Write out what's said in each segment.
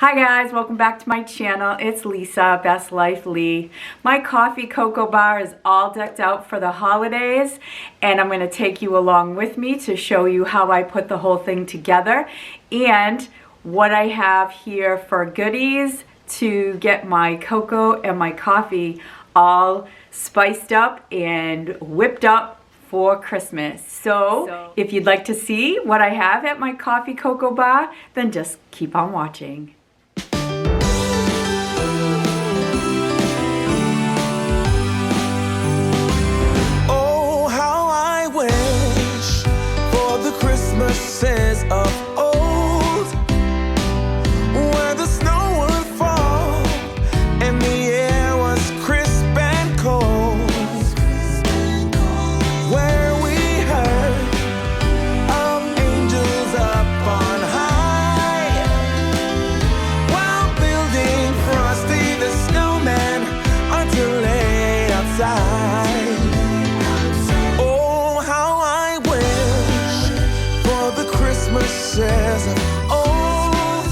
Hi guys, welcome back to my channel. It's Lisa, Best Life Lee. My coffee cocoa bar is all decked out for the holidays, and I'm going to take you along with me to show you how I put the whole thing together and what I have here for goodies to get my cocoa and my coffee all spiced up and whipped up for Christmas. So if you'd like to see what I have at my coffee cocoa bar, then just keep on watching. Christmases of old, where the snow would fall and the air was crisp and cold, where we heard of angels up on high while building Frosty the Snowman until late outside. Christmases of old,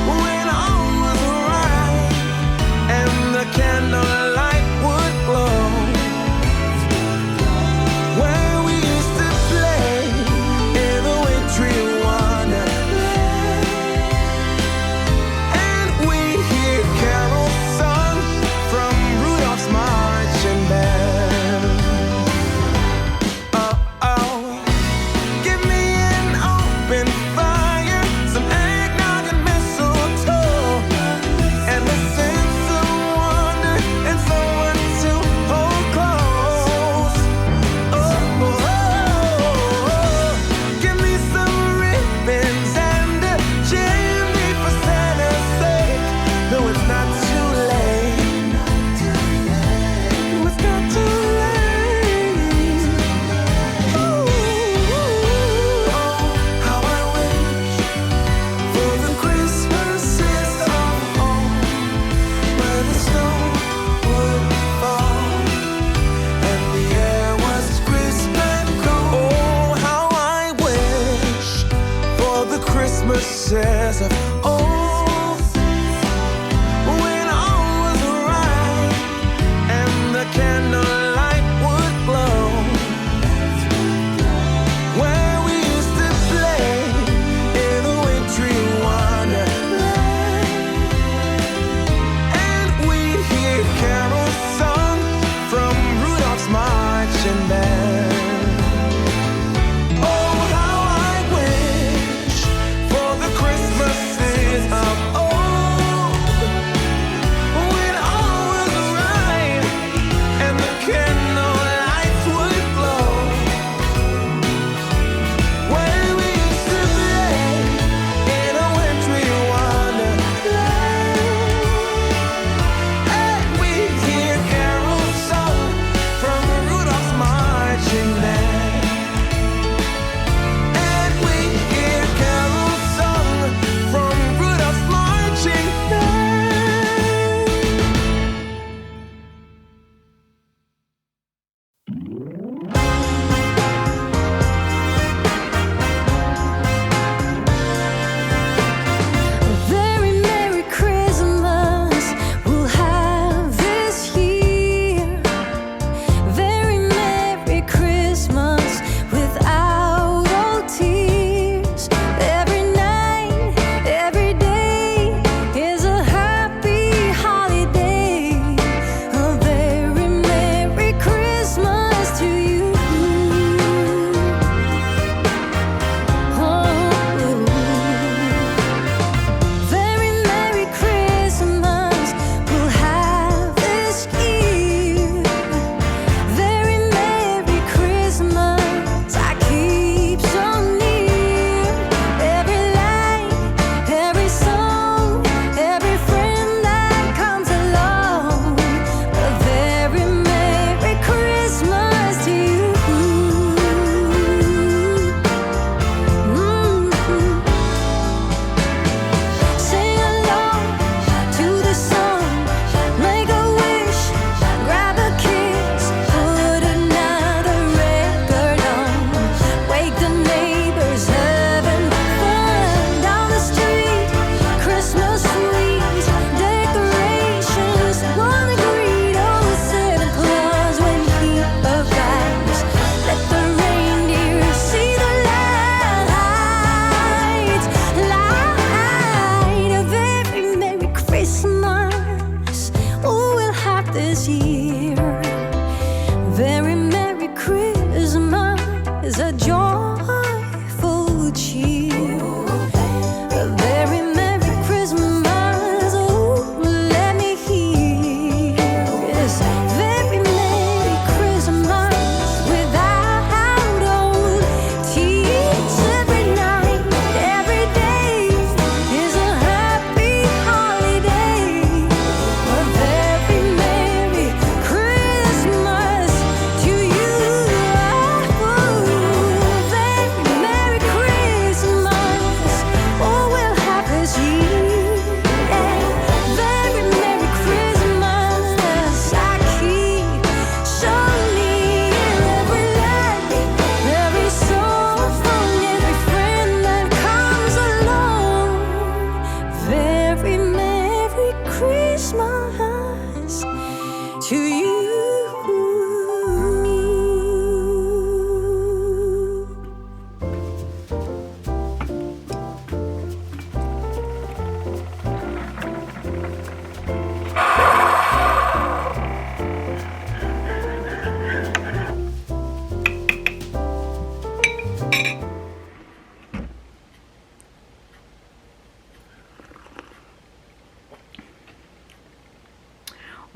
when all was right and the candlelight would glow, where we used to play in the wintry wonderland, and we hear carols sung from Rudolph's marching band. Christmases of old, when all was right and the candlelight would glow, where we used to play in the wintry wonderland, and we'd hear carols sung from Rudolph's marching band. Christmas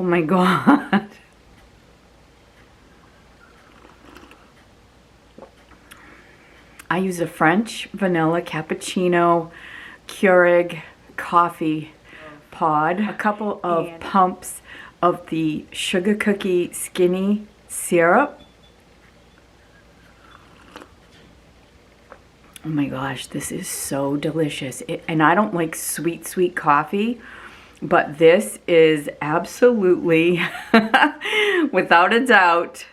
my God. I use a French vanilla cappuccino Keurig coffee pod, a couple of pumps of the sugar cookie skinny syrup. Oh my gosh, this is so delicious. And I don't like sweet coffee, but this is absolutely, without a doubt,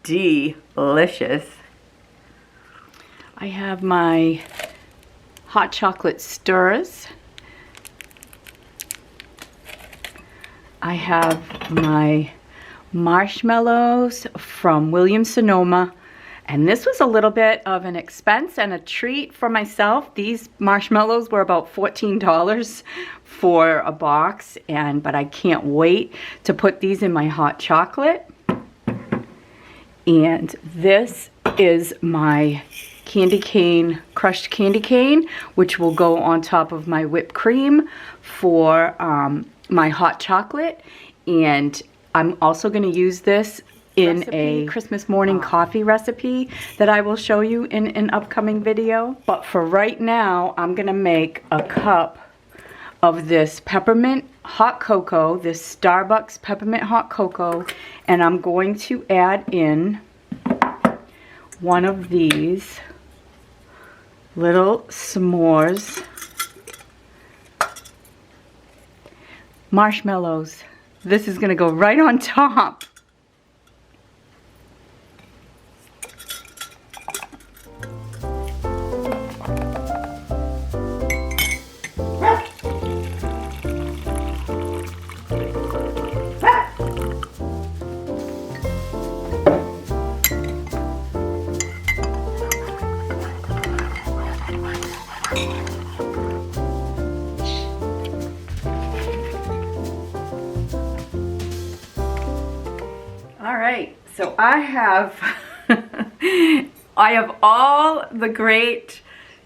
delicious. I have my hot chocolate stirrers. I have my marshmallows from Williams-Sonoma. And this was a little bit of an expense and a treat for myself. These marshmallows were about $14 for a box, but I can't wait to put these in my hot chocolate. And this is my candy cane, crushed candy cane, which will go on top of my whipped cream for my hot chocolate. And I'm also going to use this in a Christmas morning coffee recipe that I will show you in an upcoming video. But for right now, I'm gonna make a cup of this peppermint hot cocoa, this Starbucks peppermint hot cocoa, and I'm going to add in one of these little s'mores marshmallows. This is gonna go right on top. Alright, so I have all the great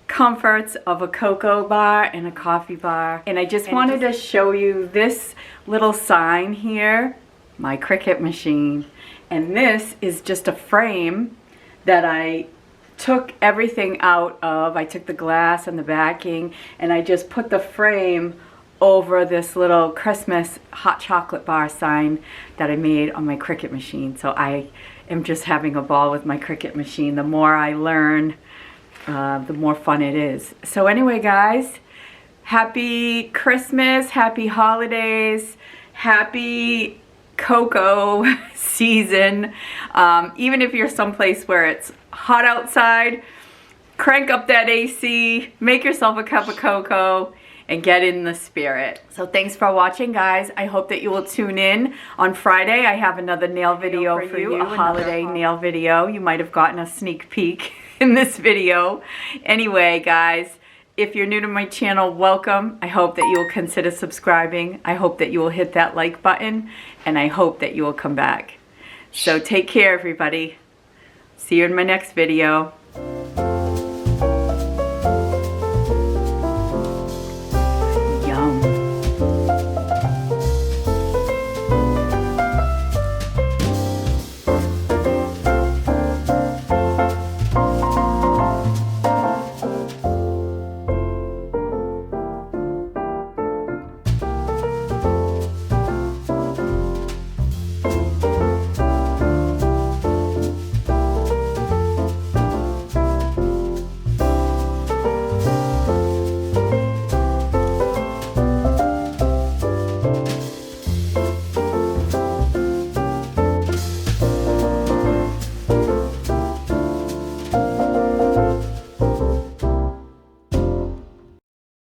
comforts of a cocoa bar and a coffee bar, and I just wanted to show you this little sign here, my Cricut machine. And this is just a frame that I took everything out of. I took the glass and the backing, and I just put the frame over this little Christmas hot chocolate bar sign that I made on my Cricut machine. So I am just having a ball with my Cricut machine. The more I learn, the more fun it is. So anyway, guys, happy Christmas, happy holidays, happy cocoa season. Even if you're someplace where it's hot outside, crank up that AC, make yourself a cup of cocoa, and get in the spirit. So thanks for watching, guys. I hope that you will tune in on Friday. I have another nail video for you, a holiday nail video. You might have gotten a sneak peek in this video. Anyway, guys, if you're new to my channel, welcome. I hope that you will consider subscribing. I hope that you will hit that like button, and I hope that you will come back. So take care, everybody. See you in my next video.